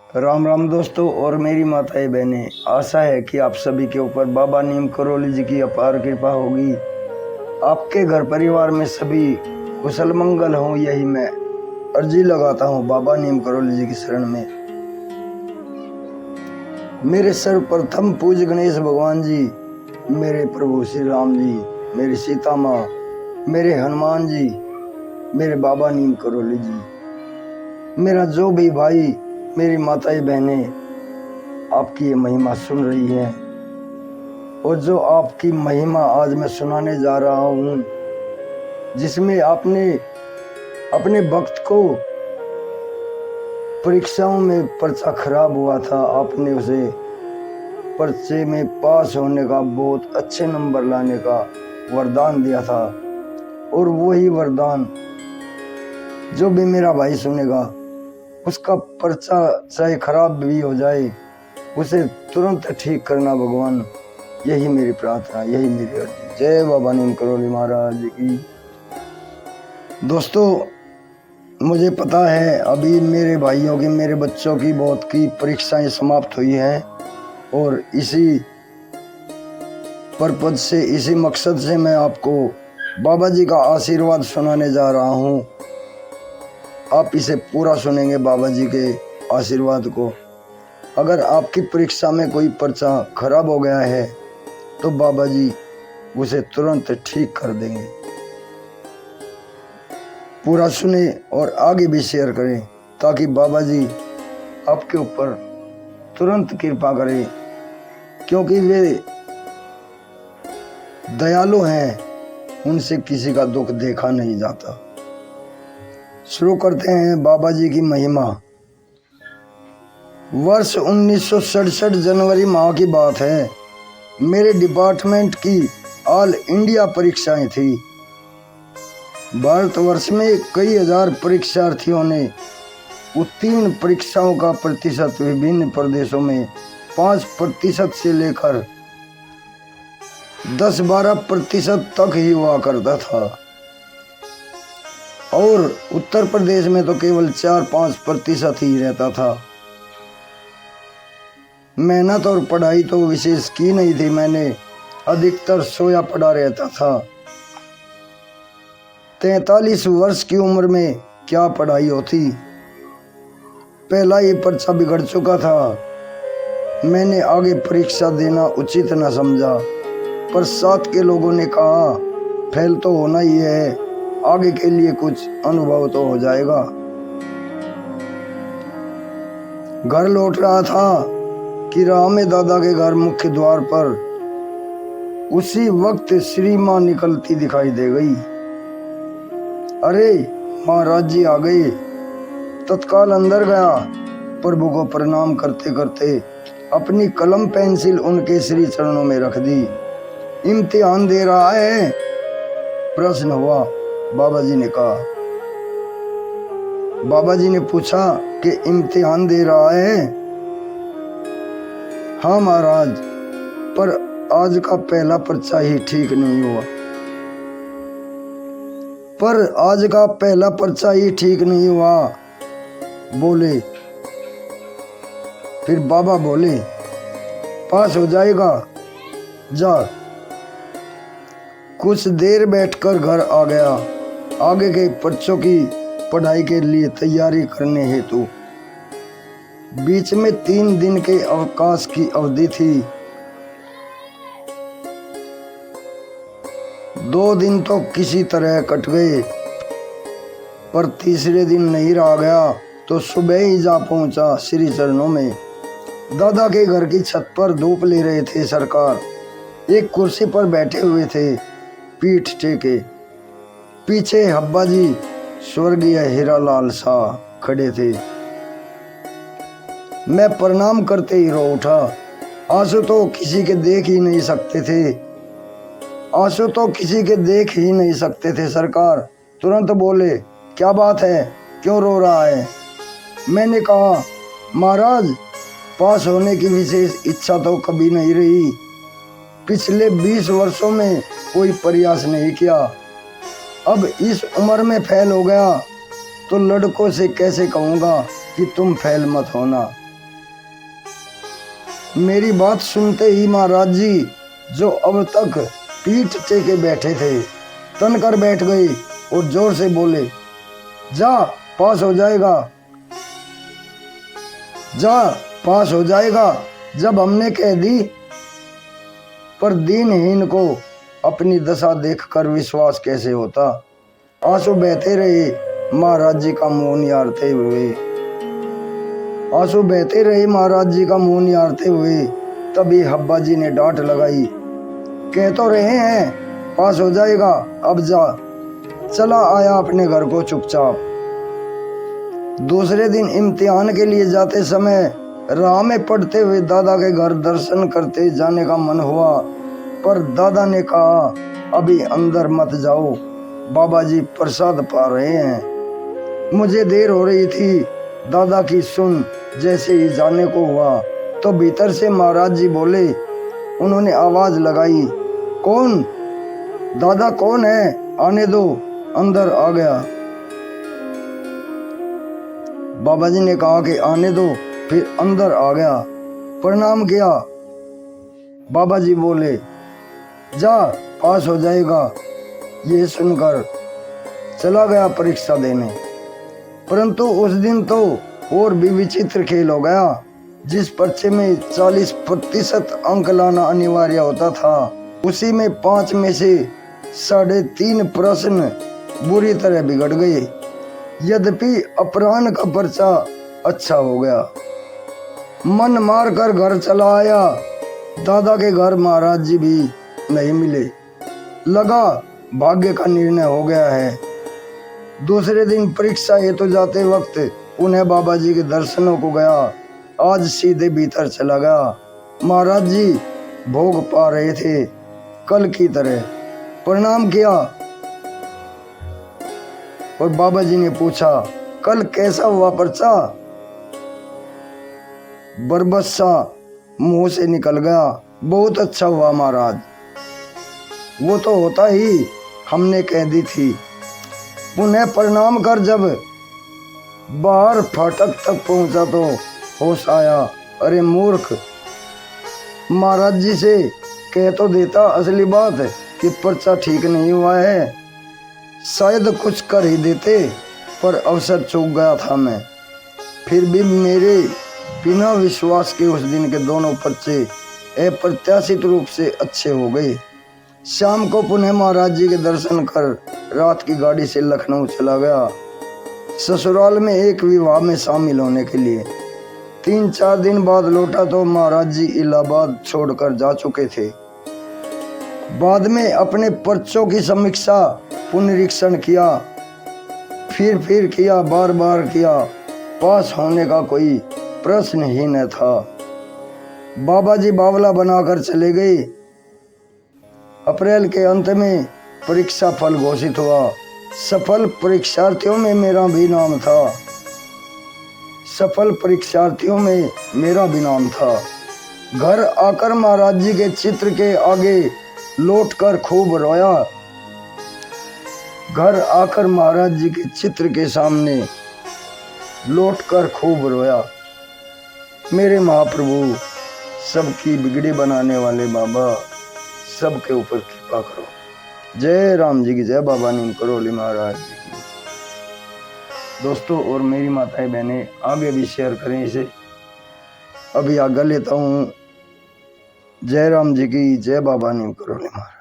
राम राम दोस्तों और मेरी माताएं बहनें, आशा है कि आप सभी के ऊपर बाबा नीम करोली जी की अपार कृपा होगी। आपके घर परिवार में सभी कुशल मंगल हों, यही मैं अर्जी लगाता हूं बाबा नीम करोली जी की शरण में। मेरे सर्वप्रथम पूज्य गणेश भगवान जी, मेरे प्रभु श्री राम जी, मेरी सीता माँ, मेरे हनुमान जी, मेरे बाबा नीम करोली जी, मेरा जो भी भाई, मेरी माताएं बहनें आपकी ये महिमा सुन रही है और जो आपकी महिमा आज मैं सुनाने जा रहा हूँ, जिसमें आपने अपने वक्त को परीक्षाओं में पर्चा खराब हुआ था, आपने उसे पर्चे में पास होने का, बहुत अच्छे नंबर लाने का वरदान दिया था। और वही वरदान जो भी मेरा भाई सुनेगा, उसका पर्चा चाहे खराब भी हो जाए, उसे तुरंत ठीक करना भगवान, यही मेरी प्रार्थना, यही मेरी अर्जी। जय बाबा नीम करोली महाराज की। दोस्तों, मुझे पता है अभी मेरे भाइयों की, मेरे बच्चों की बहुत की परीक्षाएं समाप्त हुई हैं और इसी पर्पज से, इसी मकसद से मैं आपको बाबा जी का आशीर्वाद सुनाने जा रहा हूँ। आप इसे पूरा सुनेंगे बाबा जी के आशीर्वाद को। अगर आपकी परीक्षा में कोई पर्चा खराब हो गया है तो बाबा जी उसे तुरंत ठीक कर देंगे। पूरा सुने और आगे भी शेयर करें ताकि बाबा जी आपके ऊपर तुरंत कृपा करें, क्योंकि वे दयालु हैं, उनसे किसी का दुख देखा नहीं जाता। शुरू करते हैं बाबा जी की महिमा। वर्ष 1967 जनवरी माह की बात है। मेरे डिपार्टमेंट की ऑल इंडिया परीक्षाएं थी। भारतवर्ष में कई हजार परीक्षार्थियों ने उत्तीर्ण परीक्षाओं का प्रतिशत विभिन्न प्रदेशों में 5% से लेकर 10-12% तक ही हुआ करता था और उत्तर प्रदेश में तो केवल 4-5% ही रहता था। मेहनत और पढ़ाई तो विशेष की नहीं थी, मैंने अधिकतर सोया पड़ा रहता था। 43 वर्ष की उम्र में क्या पढ़ाई होती। पहला ही पर्चा बिगड़ चुका था। मैंने आगे परीक्षा देना उचित न समझा, पर साथ के लोगों ने कहा फेल तो होना ही है, आगे के लिए कुछ अनुभव तो हो जाएगा। घर लौट रहा था कि राह में दादा के घर मुख्य द्वार पर उसी वक्त श्री माँ निकलती दिखाई दे गई। अरे महाराज जी आ गए। तत्काल अंदर गया, प्रभु को प्रणाम करते करते अपनी कलम पेंसिल उनके श्री चरणों में रख दी। इम्तिहान दे रहा है? प्रश्न हुआ। बाबा जी ने कहा। बाबा जी ने पूछा कि इम्तिहान दे रहा है? हाँ महाराज, पर आज का पहला पर्चा ही ठीक नहीं हुआ। पर आज का पहला पर्चा ही ठीक नहीं हुआ बोले। फिर बाबा बोले पास हो जाएगा, जा। कुछ देर बैठकर घर आ गया। आगे के पर्चों की पढ़ाई के लिए तैयारी करने हेतु बीच में 3 दिन के अवकाश की अवधि थी। 2 दिन तो किसी तरह कट गए, पर तीसरे दिन नहीं रहा गया तो सुबह ही जा पहुंचा श्री चरणों में। दादा के घर की छत पर धूप ले रहे थे सरकार। एक कुर्सी पर बैठे हुए थे, पीठ टेके। पीछे हब्बा जी स्वर्गीय हीरालाल शाह खड़े थे। मैं प्रणाम करते ही रो उठा। आंसू तो किसी के देख ही नहीं सकते थे, आंसू तो किसी के देख ही नहीं सकते थे सरकार। तुरंत बोले क्या बात है, क्यों रो रहा है? मैंने कहा महाराज, पास होने की विशेष इच्छा तो कभी नहीं रही। पिछले 20 वर्षों में कोई प्रयास नहीं किया। अब इस उम्र में फेल हो गया तो लड़कों से कैसे कहूँगा कि तुम फेल मत होना। मेरी बात सुनते ही महाराज जी, जो अब तक पीठ टेके बैठे थे, तन कर बैठ गए और जोर से बोले, जा पास हो जाएगा, जा पास हो जाएगा। जब हमने कह दी, पर दीनहीन को अपनी दशा देखकर विश्वास कैसे होता। आंसू बहते रहे महाराज जी का मुंह निहारते हुए, आंसू बहते रहे महाराज जी का मुंह निहारते हुए। तभी हब्बा जी ने डांट लगाई, कह तो रहे हैं पास हो जाएगा, अब जा। चला आया अपने घर को चुपचाप। दूसरे दिन इम्तिहान के लिए जाते समय राह में पड़ते हुए दादा के घर दर्शन करते जाने का मन हुआ, पर दादा ने कहा, अभी अंदर मत जाओ, बाबा जी प्रसाद पा रहे हैं। मुझे देर हो रही थी। दादा की सुन जैसे ही जाने को हुआ तो भीतर से महाराज जी बोले। उन्होंने आवाज लगाई, कौन? दादा कौन है? आने दो। अंदर आ गया। बाबा जी ने कहा कि आने दो, फिर अंदर आ गया। प्रणाम किया। बाबा जी बोले, जा पास हो जाएगा। ये सुनकर चला गया परीक्षा देने। परंतु उस दिन तो और भी विचित्र खेल हो गया। जिस पर्चे में 40% अंक लाना अनिवार्य होता था, उसी में 5 में से 3.5 प्रश्न बुरी तरह बिगड़ गए। यद्यपि अपराह्न का पर्चा अच्छा हो गया। मन मार कर घर चला आया। दादा के घर महाराज जी भी नहीं मिले। लगा भाग्य का निर्णय हो गया है। दूसरे दिन परीक्षा हेतु जाते वक्त उन्हें बाबा जी के दर्शनों को गया। आज सीधे भीतर चला गया। महाराज जी भोग पा रहे थे कल की तरह। प्रणाम किया और बाबा जी ने पूछा, कल कैसा हुआ पर्चा? बरबस्सा मुंह से निकल गया, बहुत अच्छा हुआ महाराज। वो तो होता ही, हमने कह दी थी। पुनः प्रणाम कर जब बाहर फाटक तक पहुंचा तो होश आया। अरे मूर्ख, महाराज जी से कह तो देता असली बात कि पर्चा ठीक नहीं हुआ है। शायद कुछ कर ही देते, पर अवसर चूक गया था मैं। फिर भी मेरे बिना विश्वास के उस दिन के दोनों पर्चे अप्रत्याशित रूप से अच्छे हो गए। शाम को पुनः महाराज जी के दर्शन कर रात की गाड़ी से लखनऊ चला गया, ससुराल में एक विवाह में शामिल होने के लिए। 3-4 दिन बाद लौटा तो महाराज जी इलाहाबाद छोड़कर जा चुके थे। बाद में अपने पर्चों की समीक्षा पुनरीक्षण किया, फिर किया, बार बार किया। पास होने का कोई प्रश्न ही न था। बाबा जी बावला बनाकर चले गए। अप्रैल के अंत में परीक्षा फल घोषित हुआ। सफल परीक्षार्थियों में मेरा भी नाम था। सफल परीक्षार्थियों में मेरा भी नाम था। घर आकर महाराज जी के चित्र के आगे लौटकर खूब रोया। घर आकर महाराज जी के चित्र के सामने लौटकर खूब रोया। मेरे महाप्रभु, सबकी बिगड़ी बनाने वाले बाबा, सबके ऊपर कृपा करो। जय राम जी की जय। बाबा नीम करोली महाराज जी की। दोस्तों और मेरी माताएं बहनें आगे भी शेयर करें इसे। अभी आगे लेता हूँ। जय राम जी की जय। बाबा नीम करोली महाराज।